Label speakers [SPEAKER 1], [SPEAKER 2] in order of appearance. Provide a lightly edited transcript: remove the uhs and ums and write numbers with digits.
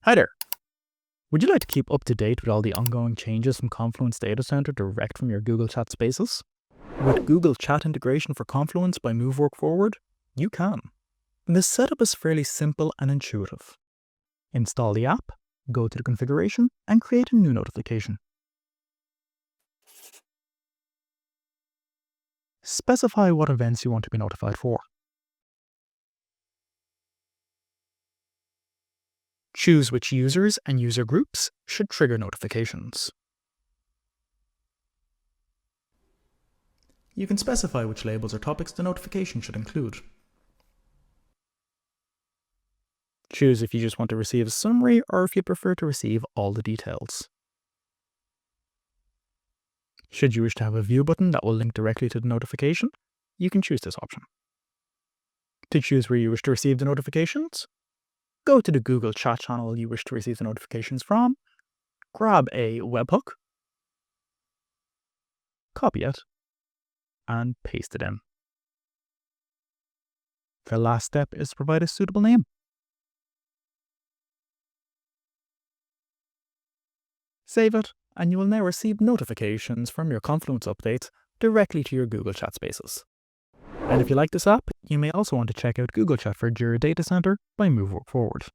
[SPEAKER 1] Hi there. Would you like to keep up to date with all the ongoing changes from Confluence Data Center direct from your Google Chat Spaces? With Google Chat integration for Confluence by webhook Forward, you can. And the setup is fairly simple and intuitive. Install the app, go to the configuration, and create a new notification. Specify what events you want to be notified for. Choose which users and user groups should trigger notifications. You can specify which labels or topics the notification should include. Choose if you just want to receive a summary or if you prefer to receive all the details. Should you wish to have a view button that will link directly to the notification, you can choose this option. To choose where you wish to receive the notifications, go to the Google Chat channel you wish to receive the notifications from, grab a webhook, copy it, and paste it in. The last step is to provide a suitable name. Save it, and you will now receive notifications from your Confluence updates directly to your Google Chat Spaces. And if you like this app, you may also want to check out Google Chat for Jira Data Center by webhook Forward.